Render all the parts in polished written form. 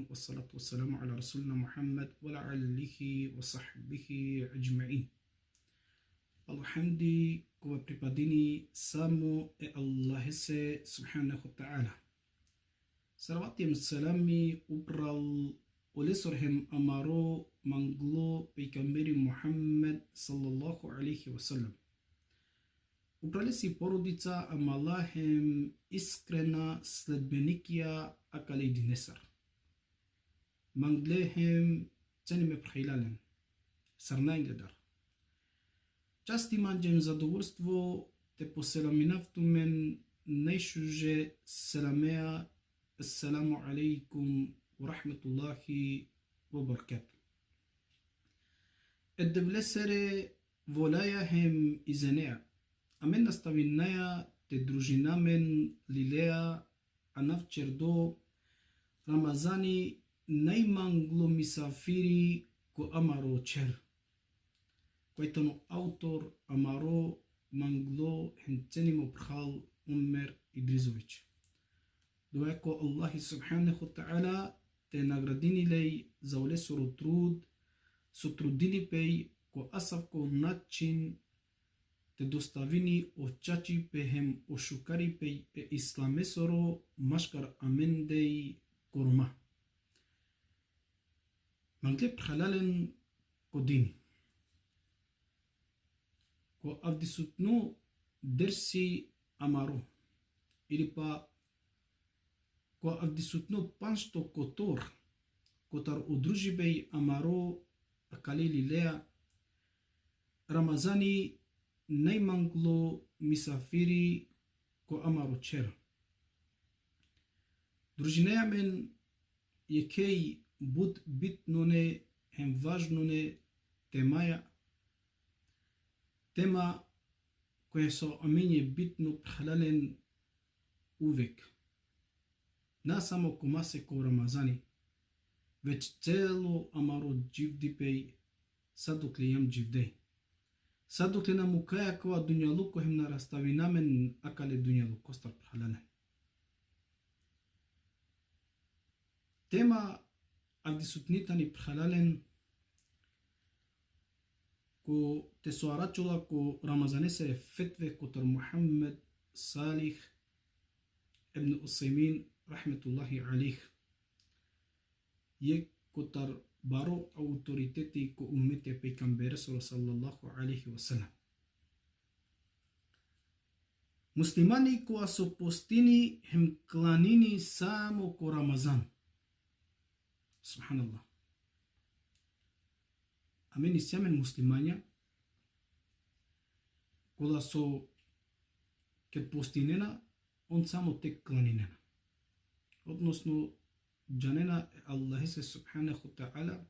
والصلاة والسلام على رسولنا محمد وعلى آله وصحبه أجمعين. Alhamdi kuwa pripadini samo Allah se subhanahu wa ta'ala. Salawati salami upral ulesorhem amaro manglo peikamberi Muhammad sallallahu alaihi wasallam. Upralesi porodica amalahem iskrena sledbenikija akali dinesar. Manglehem cenime prhilalen. Sarnaingedar. Čast imam zadovoljstvo te poselamинавтумен najšuže selamea. Assalamu alaikum wa rahmatullahi wa barakatuh. Edevlesere volajahem izenea. Amen nastavinnaja te družinamen lilea anavčerdo Ramazani najmanglo misafiri ko amaro čer. Којтано автор Амаро Мангло хенценимо прхал Умер Идризович. Доеко Аллахи Субханаху Та'ала те наградинилеј за улесоро труд, со трудинипеј ко асавко начин те доставини очачи пехем ошукарипеј е исламесоро машкар амендеј корома. Мангле прхалален кодини. Ko avdisutnu dersi amaro ili pa ko avdisutnu pansto kotor kotar udružibej amaro akalili lea Ramazani najmanglo misafiri ko amaro čer. Družineja men je kej bud bitnone hem važnone temaja Tema koja so amenje bitno prhalalen uvek. Na samo komase ko Ramazani, već celo amaro dživdipej sadokle jam dživdej. Sadokle nam ukaja kova dunjaluko hem narastavi namen akale dunjaluko star prhalalen. Tema avdisutnitani prhalalen ko te soaračula ko Ramazanese fetve kotar Muhammed Salih ibn Usaymin rahmetullahi alih je kotar baro autoriteti ko ummete pejgamberi sallallahu alaihi wasallam. Muslimani ko su postini hem klanini samo ko Ramazan. Subhanallah. Ameni sjamen muslimanja koda so ket postinena on samo tek klaninena. Odnosno džanena Allah se subhanahu ta'ala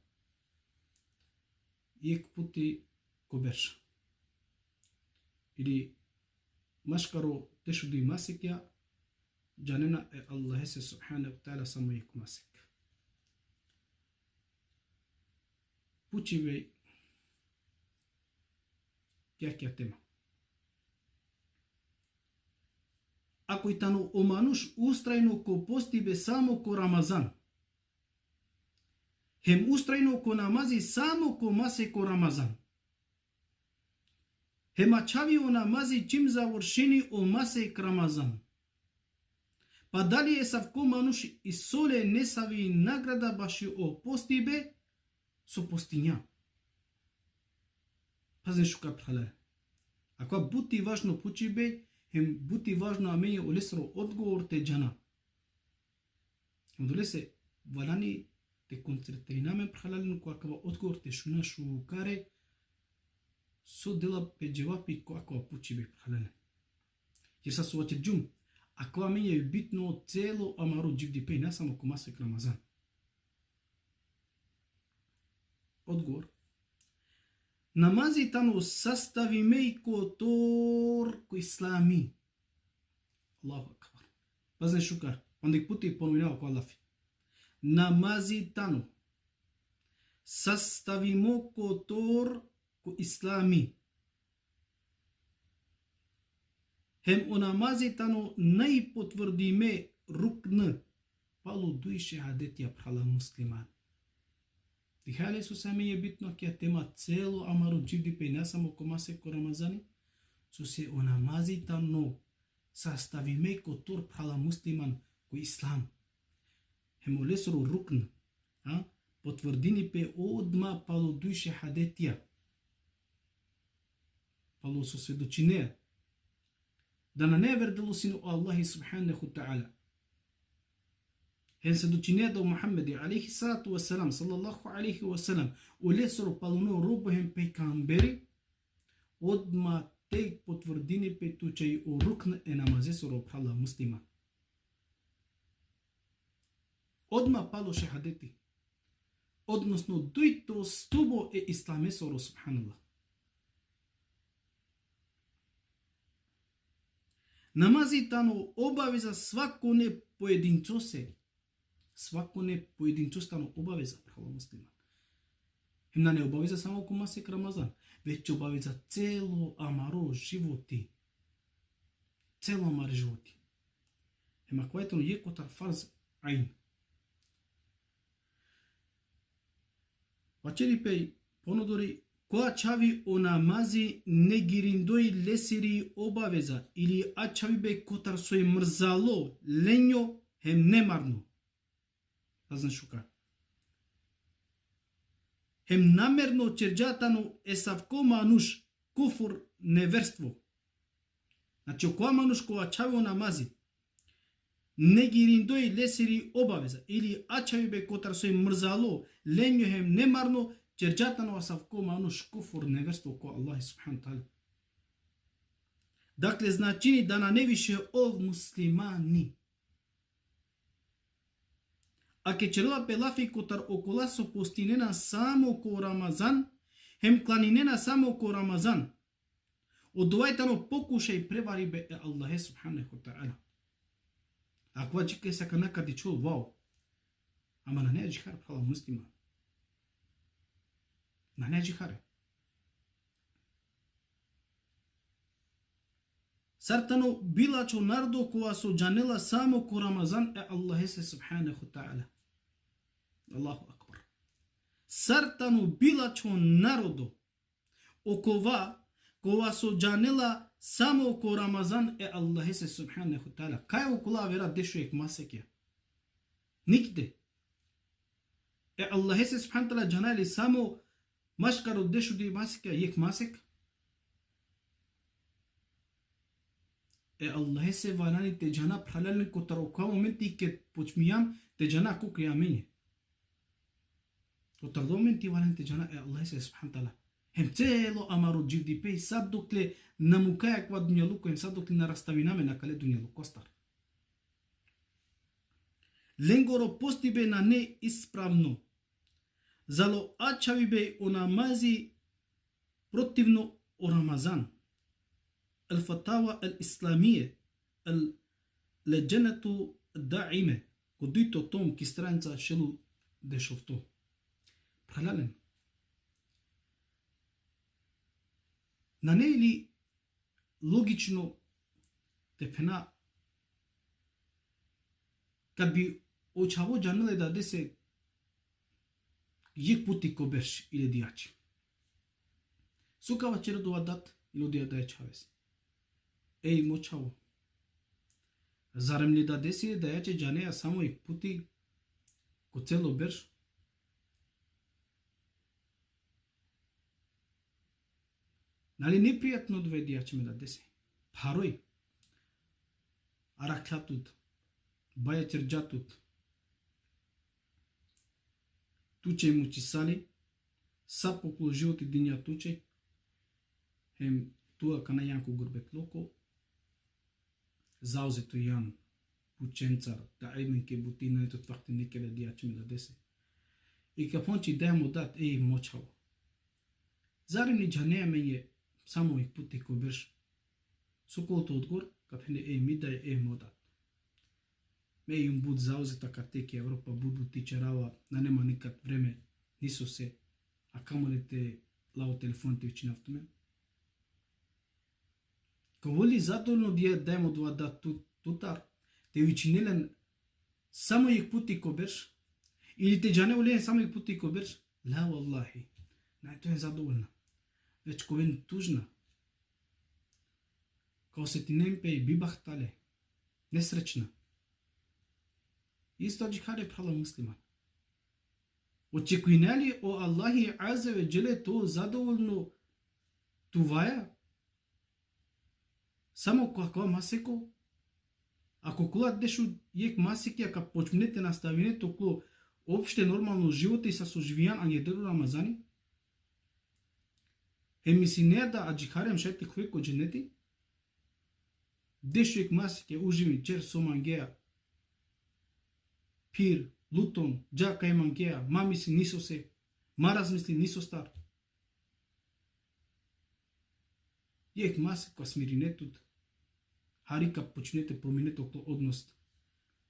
jek puti koberša. Ili maškaro tešudi masikja džanena Allah se subhanahu ta'ala samo jek masik. Pučivej kja tema. Ako i tanu omanuš ustrajno ko postibe samo ko Ramazan, hem ustrajno ko namazi samo ko mase ko Ramazan, hem ačavi o namazi čim završini o mase k Ramazan, pa dali je savko manuš i sole nesavi nagrada baši o postibe so postinja. Pazin šuka prhalaj. Ako buti važno pučibe, hem buti važno amenje ulesro odgovor te džana. Hem dolese valani te koncertejname prhalalin ko akava odgovor te šuna šukare so dela pe dževapi ko akava pučibe prhalalin. Jer sa su oče džum, ako amenje je bitno celo amaro dživdi pej, ne samo komasek Ramazan. Odgovor. Namazi tamo sastavi mej ko tor ko islami. Allahu akbar. Пазне шука, ондик пути поминава ко Аллафи. Намази тану. Sastavimo kotor ko islami. Hem o namazi tano najpotvrdime rukn palo duj šehadetja prala musliman. Dihale su same je bitno kja tema celo amaru dživdi pe ne samo komase ko Ramazani, su se o namazi tano sastavime kotor prala musliman ko islam. Hem o lesru rukn, потврдини пе одма пало дуј шехадетија, пало со сведочинеја, да на не вердело сину Аллахи субханаху та'ала. Хен сведочинеја до Мухаммеди алейхи салату вассалам, саллаллаху алейхи вассалам, улесоро палуно робохем пейкамбери, одма тег потврдини пе тучај о рукн е намазесоро прала муслима. Одма пало шехадети, односно дујто стубо е исламесоро, субханаллах. Намази тано обавеза сваконе поединцосе. Сваконе поединцостано обавеза, прала муслиман. Хемна не обавеза само комасек Рамазан, веќе обавеза цело амаро животи. Цело амаро животи. Хема којатано јекотар фарз ајн. Вачери пеј понудори која чави о намази не гириндои лесири обавеза или а чави бе котар сој мрзало ленјо хем немарно. Азна шука. Хем намерно черджатано есавко мануш куфур неверство. Значи која мануш која чави о намази не гириндои лесири обавеза или а чави бе котар сој мрзало ленјо хем немарно черджатано асавко мануш куфур неверство ко Аллах субхану таала. Дакле значини да на невише ов муслимани. А ке черла пелафи котар окола со постинена само ко Рамазан, хем кланинена само ко Рамазан. Одувајтано покушај превари бе е Аллах субхану таала. Ако чека сака накади чул, вау. Ама на неја джихар прала муслима. На неја джихаре. Сартано билачо народо која со джанела само ко Рамазан е Аллах субханаху таала. Аллаху акбар. Сартано билачо народо окова која со джанела само ко Рамазан е Аллах субханаху таала. Кај окола вера дешуек масекја? Никде. Е Аллах субханаху таала джанели само машкаро дешу ди масекја јек масек? Е Аллах се варани те джана пралални котар ока моменти ке почмијам те джана ку кјамење. Котар до моменти варани те джана е Аллах субханаху таала. Хем цело амаро дживди пеј сад докле намукаја ква дуњалуко, хем сад докле нараставинаме на кале дуњалуко стар. Ленгоро постибе на неисправно. Зало ачави бе о намази противно о Рамазан. Al-Fatawa al-Islamije, al-Leđenetu da'ime, kodujto tom ki stranica šelu dešovto. Pralalen. На не или логично тепена kad bi očavo janele da dese јек пути ко берш или дијачи. Сукава черо дова дат или одија да е чавес. Еј мочаво. Зарем ли да деси да јаче джанеја само јек пути ко цело берш? Нали непријатно две дијачиме да деси. Парој. Араклатут. Баја черджатут. Туче му чисали. Са покло живот и диња туче. Хем туа кана јанко гурбет локо. Заузето јан. Пученцар. Да аймен ке бутина ето твахте некеле дијачиме да деси. И капончи демо дат еј мочаво. Зарем ли джанеја мење само јек пути ко берш. Соколото одгор, капене е ми дај е модат. им буд заузета катеки Европа буду тичерава, да нема никак време, нисо се, а камо те лао телефоните вичина в томе. Коволи задолно дие дајмо два да тутар, те вичинелен само их пути коберш, или те джане олен само их пути коберш, ла валлахи, најто е задоволна. Веќе ковен тужна, као се ти немпе бибахтале, несречна. Исто джихаде прала муслиман. Очекујнали о Аллахи Аззе ве Джеле то задоволно туваја? Само како масеко? Ако колат дешу јек масеки, ака почнете наставине токлу опште нормално живота и са соживијан ангедеру Рамазани? Емиси не да аджихарем шайте хуеко дженети? Дешу јек масеки ужими чер сомангеа, пир, лутон, джака и мангеа, мамисли нисо се, маразмисли нисо стар. Јек масеко смиринетут, харика почнете променете около одност.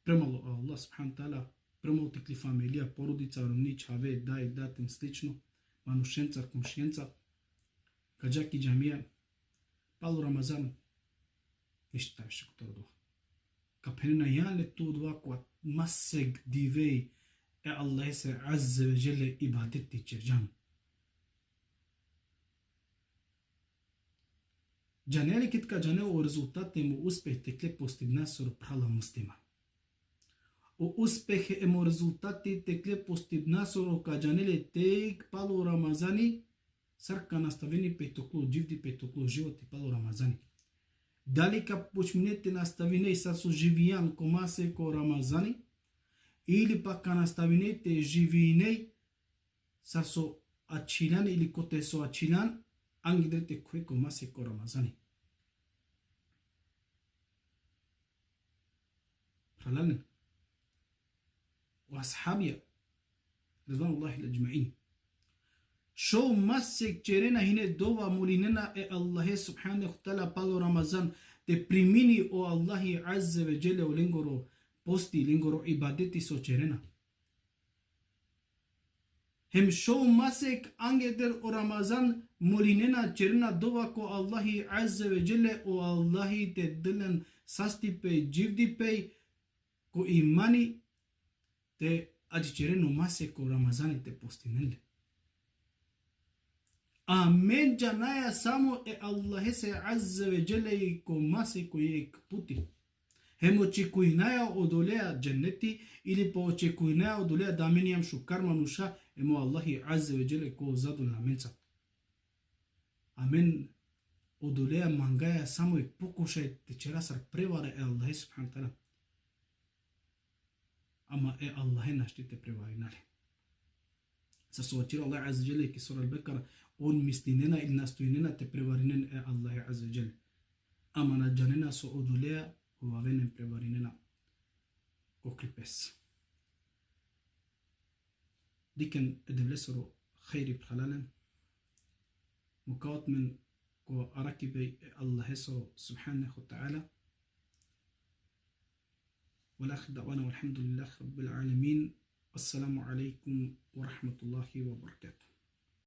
Премало Аллах субхана таала, премало текли фамилија, породица, роднич, хаве, дај, датем, слично, манушенца, комшиенца, каджаки джамија, пало Рамазан, ништа више котора дуа. Капенена јале ту дуа која масег дивеј е Аллах се Аззе ве Джеле ибадети чержан. Джанели китка джане о резултате му успех текле постигна сор прала муслима. O uspeh emo rezultati tekle postibnasoro ka janele teg palo Ramazani sarka nastaveni petoklo dživdi petoklo životi palo Ramazani. Dali ka počminete nastavine sa su živijan komase ko Ramazani ili pa ka nastavinete živine sa su ačilan ili kote su ačilan angidrete koje komase ko Ramazani. Pralanen. وأصحابي رضوان الله الأجمعين شو مسك جرينا هنا دوا موليننا الله سبحانه وتعالى بالو رمضان تبريميني او الله عز وجل ولينغورو بوستي لينغورو عبادتي سو جرينا هم شو مسك انجدر او رمضان موليننا جرينا دوا كو الله عز وجل او الله تدلن ساستي بي جيفدي بي كو إيماني te ajicereno mase ko Ramazani te postinelle. Amen janaya samo e Allah se azza ve jelle ko mase ko yek puti. Hemo chikuinaya odolea janneti ili po chikuinaya odolea daminiam shukar manusha emo Allah azza ve jelle ko zadul amensa. Amen odolea mangaya samo e pokusha te cherasar prevara e Allah subhanahu wa ta'ala. Ama e Allahe naštite prevarinale. Sa sočira Allah azza jelle ki sura al-Bekara on mistinena il nastojnena te prevarinen e Allahe azza jelle. Ama na janena so odulea o avenen prevarinena ko klipes. Diken edevlesoro khayri bhalalen mukawat min ko arakibe e Allahe so subhanahu wa ta'ala. والآخر دعوانا والحمد لله رب العالمين. السلام عليكم ورحمة الله وبركاته.